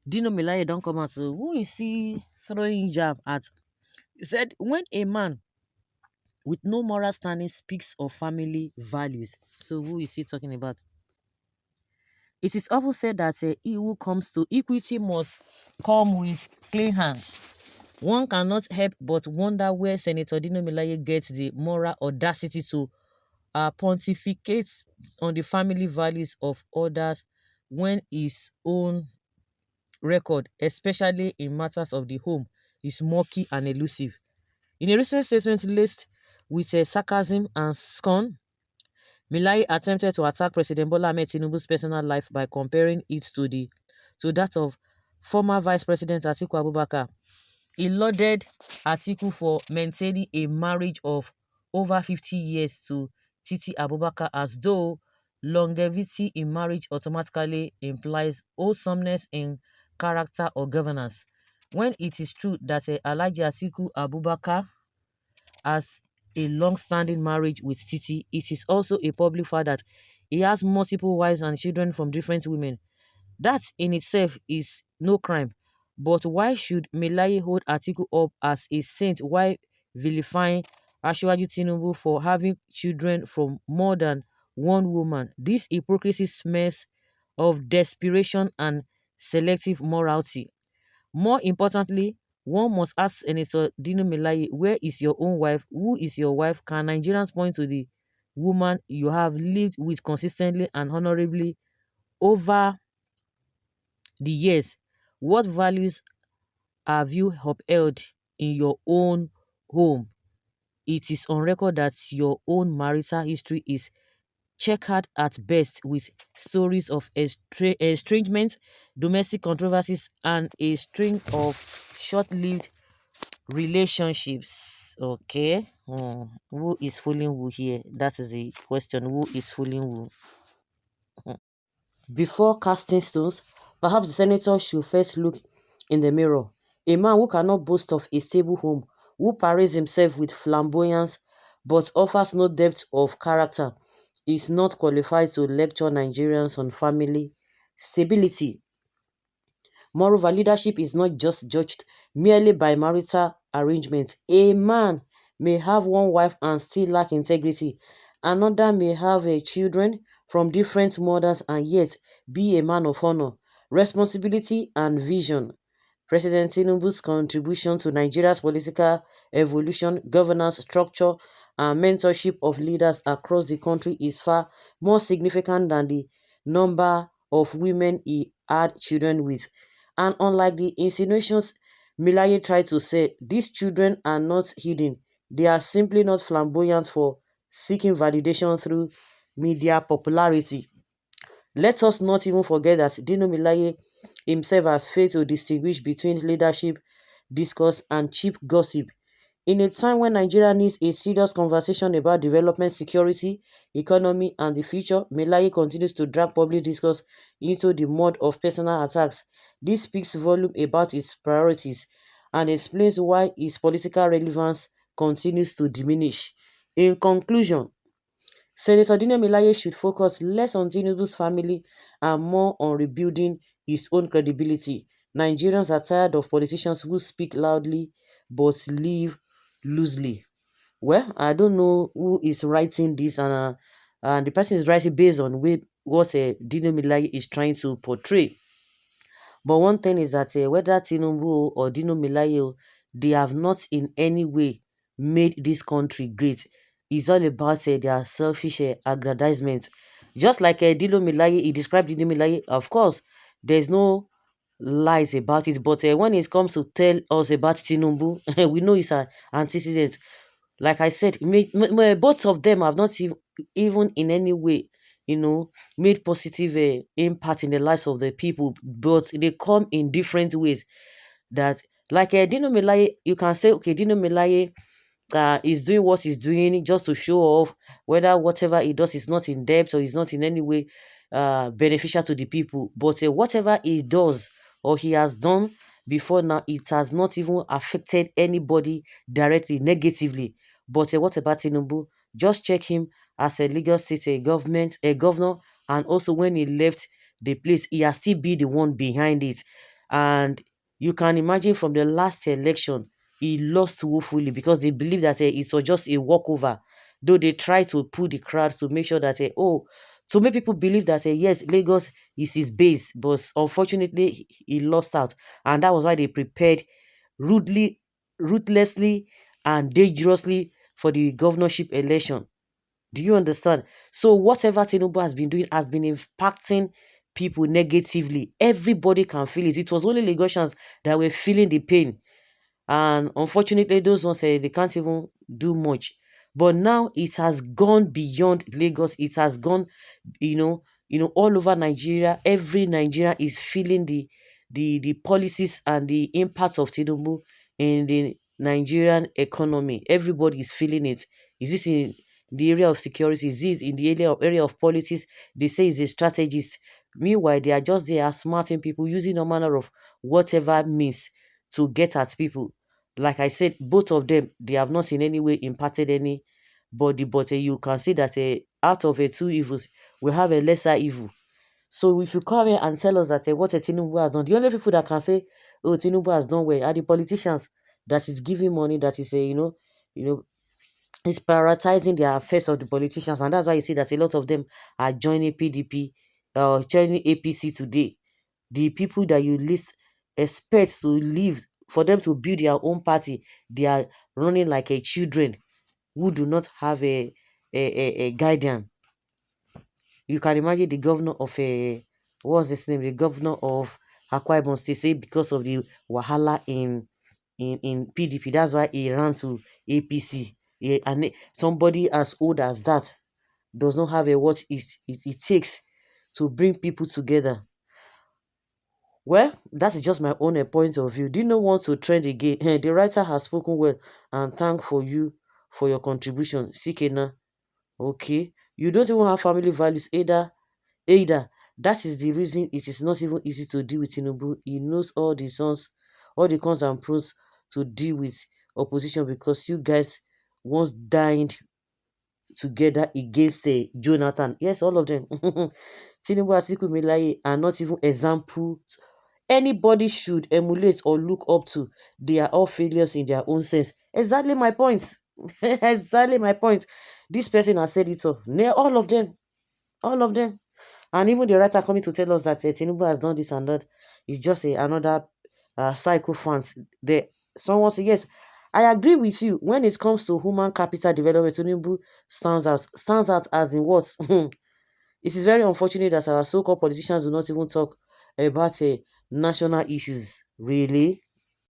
Dino Melaye don't come out. So who is he throwing jab at? He said, when a man with no moral standing speaks of family values, so who is he talking about? It is often said that he who comes to equity must come with clean hands. One cannot help but wonder where Senator Dino Melaye gets the moral audacity to pontificate on the family values of others when his own record, especially in matters of the home, is murky and elusive. In a recent statement laced with sarcasm and scorn, Melaye attempted to attack President Bola Ahmed Tinubu's personal life by comparing it to that of former Vice President Atiku Abubakar. He lauded Atiku for maintaining a marriage of over 50 years to Titi Abubakar, as though longevity in marriage automatically implies wholesomeness in character or governance. When it is true that Alhaji Atiku Abubakar has a long-standing marriage with Titi, it is also a public fact that he has multiple wives and children from different women. That in itself is no crime. But why should Melaye hold Atiku up as a saint while vilifying Asiwaju Tinubu for having children from more than one woman? This hypocrisy smells of desperation and selective morality. More importantly, one must ask Senator Dino Melaye, where is your own wife? Who is your wife? Can Nigerians point to the woman you have lived with consistently and honorably over the years? What values have you upheld in your own home? It is on record that your own marital history is checkered at best with stories of estrangement, domestic controversies, and a string of short-lived relationships. Okay. Who is fooling who here? That is the question. Who is fooling who? Before casting stones, perhaps the senator should first look in the mirror. A man who cannot boast of a stable home, who parades himself with flamboyance but offers no depth of character, is not qualified to lecture Nigerians on family stability. Moreover, leadership is not just judged merely by marital arrangements. A man may have one wife and still lack integrity. Another may have children from different mothers and yet be a man of honor, responsibility, and vision. President Tinubu's contribution to Nigeria's political evolution, governance structure, and mentorship of leaders across the country is far more significant than the number of women he had children with. And unlike the insinuations Milaye tried to say, these children are not hidden. They are simply not flamboyant for seeking validation through media popularity. Let us not even forget that Dino Melaye himself has failed to distinguish between leadership, discourse, and cheap gossip. In a time when Nigeria needs a serious conversation about development, security, economy, and the future, Melaye continues to drag public discourse into the mud of personal attacks. This speaks volume about his priorities and explains why his political relevance continues to diminish. In conclusion, Senator Dino Melaye should focus less on Tinubu's family and more on rebuilding his own credibility. Nigerians are tired of politicians who speak loudly but live loosely. Well, I don't know who is writing this, and the person is writing based on what Dino Melaye is trying to portray. But one thing is that whether Tinubu or Dino Melaye, they have not in any way made this country great. It's all about their selfish aggrandizement. Just like Dino Melaye, he described Dino Melaye, of course, there's no lies about it. But when it comes to tell us about Tinubu, we know it's an antecedent. Like I said, both of them have not even in any way, made positive impact in the lives of the people, but they come in different ways. That like Dino Melaye, you can say, okay, Dino Melaye is doing what he's doing just to show off, whether whatever he does is not in depth or is not in any way beneficial to the people. But whatever he does or he has done before now, it has not even affected anybody directly, negatively. But what about Tinubu? Just check him as a Lagos State governor, and also when he left the place. He has still be the one behind it. And you can imagine from the last election, he lost woefully because they believe that it was just a walkover. Though they try to pull the crowd to make sure that, to make people believe that, yes, Lagos is his base. But unfortunately, he lost out. And that was why they prepared rudely, ruthlessly, and dangerously for the governorship election. Do you understand? So whatever Tinubu has been doing has been impacting people negatively. Everybody can feel it. It was only Lagosians that were feeling the pain. And unfortunately, those ones they can't even do much. But now it has gone beyond Lagos. It has gone, all over Nigeria. Every Nigerian is feeling the policies and the impact of Tinubu in the Nigerian economy. Everybody is feeling it. Is this in the area of security? Is it in the area of politics? They say he's a strategist. Meanwhile, they are just there smarting people using a manner of whatever means to get at people. Like I said, both of them, they have not in any way impacted anybody, but you can see that out of two evils, we have a lesser evil. So if you come here and tell us that what a Tinubu has done, the only people that can say, oh, Tinubu has done well are the politicians that is giving money, that is, you know, is prioritizing the affairs of the politicians, and that's why you see that a lot of them are joining PDP, joining APC today. The people that you least expect to leave for them to build their own party, they are running like a children who do not have a guardian. You can imagine the governor of what's his name? The governor of Akwa Ibom State say because of the wahala in PDP, that's why he ran to APC. And somebody as old as that does not have a what it takes to bring people together. Well, that is just my own point of view. Do you know want to trend again? The writer has spoken well and thank for you for your contribution. Sikena. Okay. You don't even have family values either. That is the reason it is not even easy to deal with Tinubu. He knows all the cons and pros to deal with opposition because you guys once dined together against Jonathan. Yes, all of them. Tinubu and Atiku Milaye are not even examples anybody should emulate or look up to. They are all failures in their own sense. Exactly my point. Exactly my point. This person has said it all. All of them. All of them. And even the writer coming to tell us that Tinubu has done this and that is just another psychophant. Someone say, yes, I agree with you. When it comes to human capital development, Tinubu stands out. Stands out as in what? It is very unfortunate that our so-called politicians do not even talk about national issues. Really?